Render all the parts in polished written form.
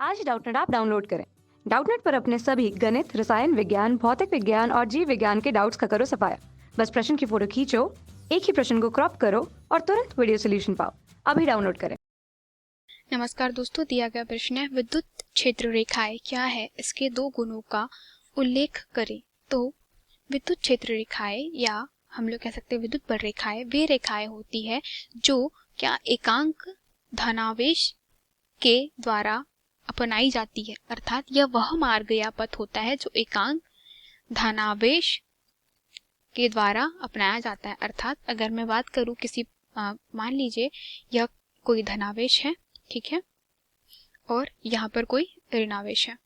आज ही Doubtnut app download करें। Doubtnut पर अपने सभी गणित, रसायन विज्ञान, भौतिक विज्ञान और जीव विज्ञान के डाउट्स का करो सफाया। बस प्रश्न की फोटो खींचो, एक ही प्रश्न को क्रॉप करो और तुरंत वीडियो सोल्यूशन पाओ। अभी डाउनलोड करें। नमस्कार दोस्तों, दिया गया प्रश्न है विद्युत क्षेत्र रेखाएं क्या है, इसके दो गुणों का उल्लेख करें। तो विद्युत क्षेत्र रेखाएं या हम लोग कह सकते हैं विद्युत बल रेखाएं वे रेखाएं होती है जो क्या एकांक धनावेश के द्वारा अपनाई जाती है, अर्थात यह वह मार्ग या पथ होता है जो एकांक धनावेश के द्वारा अपनाया जाता है। अर्थात अगर मैं बात करूं किसी मान लीजिए यह कोई धनावेश है, ठीक है, और यहाँ पर कोई ऋणावेश है,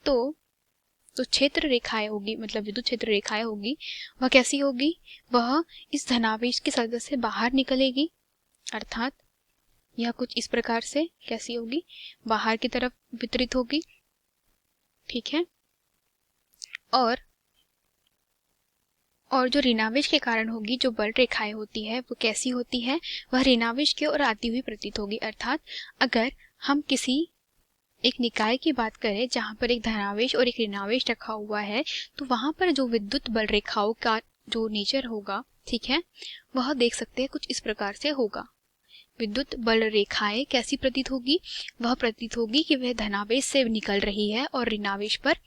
तो क्षेत्र रेखाएं होगी, मतलब विद्युत क्षेत्र रेखाएं होगी, वह कैसी होगी, वह इस धनावेश की सतह से बाहर निकलेगी। अर्थात यह कुछ इस प्रकार से कैसी होगी, बाहर की तरफ वितरित होगी, ठीक है। और जो ऋणावेश के कारण होगी, जो बल रेखाएं होती है, वो कैसी होती है, वह ऋणावेश की ओर आती हुई प्रतीत होगी। अर्थात अगर हम किसी एक निकाय की बात करें जहां पर एक धनावेश और एक ऋणावेश रखा हुआ है, तो वहां पर जो विद्युत बल रेखाओं का जो नेचर होगा, ठीक है, वह देख सकते हैं कुछ इस प्रकार से होगा। विद्युत बल रेखाएं कैसी प्रतीत होगी, वह प्रतीत होगी कि वह धनावेश से निकल रही है और ऋणावेश पर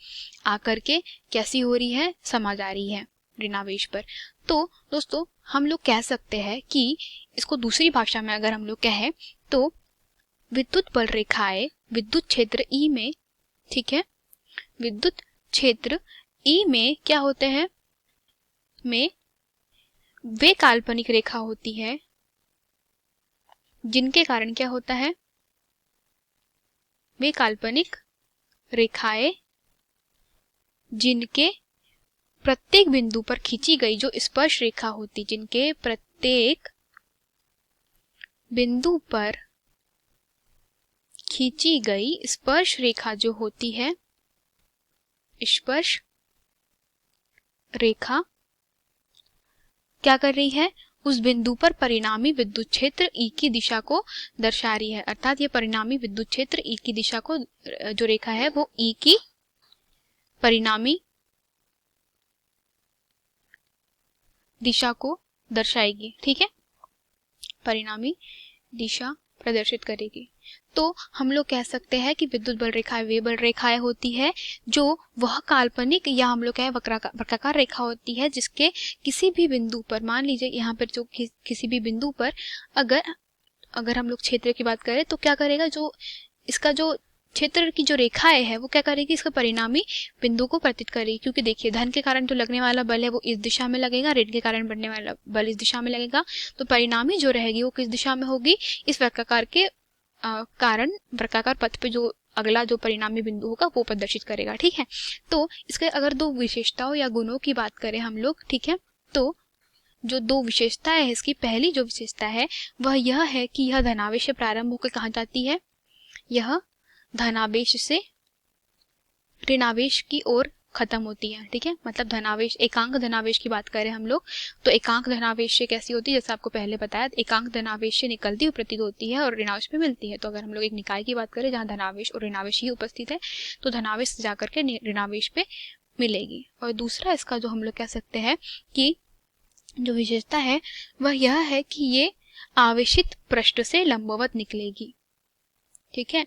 आकर के कैसी हो रही है, समा जा रही है ऋणावेश पर। तो दोस्तों हम लोग कह सकते हैं कि इसको दूसरी भाषा में अगर हम लोग कहें तो विद्युत बल रेखाएं विद्युत क्षेत्र ई में, ठीक है, विद्युत क्षेत्र ई में क्या होते हैं, में वे काल्पनिक रेखा होती है जिनके कारण क्या होता है, वे काल्पनिक रेखाएं जिनके प्रत्येक बिंदु पर खींची गई जो स्पर्श रेखा होती, जिनके प्रत्येक बिंदु पर खींची गई स्पर्श रेखा जो होती है, स्पर्श रेखा क्या कर रही है, उस बिंदु पर परिणामी विद्युत क्षेत्र ई की दिशा को दर्शा रही है। अर्थात ये परिणामी विद्युत क्षेत्र ई की दिशा को, जो रेखा है वो ई की परिणामी दिशा को दर्शाएगी, ठीक है, परिणामी दिशा प्रदर्शित करेगी। तो हम लोग कह सकते हैं कि विद्युत बल रेखाएं वे बल रेखाएं होती है जो वह काल्पनिक या हम लोग कहें वक्राकार रेखा होती है जिसके किसी भी बिंदु पर, मान लीजिए यहाँ पर जो किसी भी बिंदु पर अगर हम लोग क्षेत्र की बात करें तो क्या करेगा, जो इसका जो क्षेत्र की जो रेखाएं है वो क्या करेगी, इसका परिणामी बिंदु को प्रतीत करेगी। क्योंकि देखिए धन के कारण जो लगने वाला बल है वो इस दिशा में लगेगा, ऋण के कारण बढ़ने वाला बल इस दिशा में लगेगा, तो परिणामी जो रहेगी वो किस दिशा में होगी, इस वक्राकार के कारण वक्राकार पथ पे जो अगला जो परिणामी बिंदु होगा वो प्रदर्शित करेगा, ठीक है। तो इसके अगर दो विशेषताओं या गुणों की बात करें हम लोग, ठीक है, तो जो दो विशेषताएं है, इसकी पहली जो विशेषता है वह यह है कि यह धनावेश से प्रारंभ होकर कहाँ जाती है, यह धनावेश से ऋणावेश की ओर खत्म होती है, ठीक है। मतलब धनावेश, एकांक धनावेश की बात करें हम लोग तो एकांक धनावेश से कैसी होती है, जैसे आपको पहले बताया, एकांक धनावेश से निकलती हुई प्रतीत होती है और ऋणावेश पे मिलती है। तो अगर हम लोग एक निकाय की बात करें जहाँ धनावेश और ऋणावेश ही उपस्थित है, तो धनावेश से जाकर के ऋणावेश पे मिलेगी। और दूसरा इसका जो हम लोग कह सकते हैं कि जो विशेषता है वह यह है कि ये आवेशित पृष्ठ से लंबवत निकलेगी, ठीक है,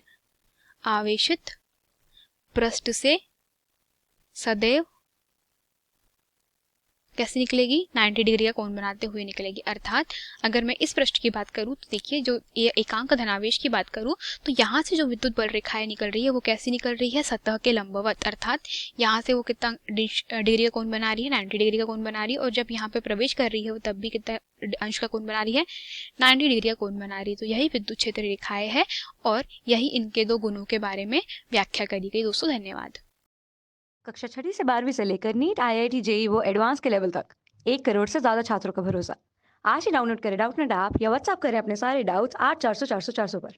आवेशित पृष्ठ से सदैव कैसे निकलेगी, 90 डिग्री का कोण बनाते हुए निकलेगी। अर्थात अगर मैं इस पृष्ठ की बात करूं तो देखिए, जो ये एकांक धनावेश की बात करूं तो यहाँ से जो विद्युत बल रेखाएं निकल रही है वो कैसी निकल रही है, सतह के लंबवत। अर्थात यहाँ से वो कितना डिग्री का कोण बना रही है, 90 डिग्री का कोण बना रही है, और जब यहाँ पे प्रवेश कर रही है वो तब भी कितना अंश का कोण बना रही है, 90 डिग्री का कोण बना रही है। तो यही विद्युत क्षेत्र रेखाएं है और यही इनके दो गुणों के बारे में व्याख्या करी गई। दोस्तों धन्यवाद। कक्षा 6 से 12वीं से लेकर नीट, IIT, JEE वो एडवांस के लेवल तक 1 करोड़ से ज्यादा छात्रों का भरोसा। आज ही डाउनलोड करें डाउटनेट ऐप या व्हाट्सएप करें अपने सारे डाउट्स 8400 400 400 पर।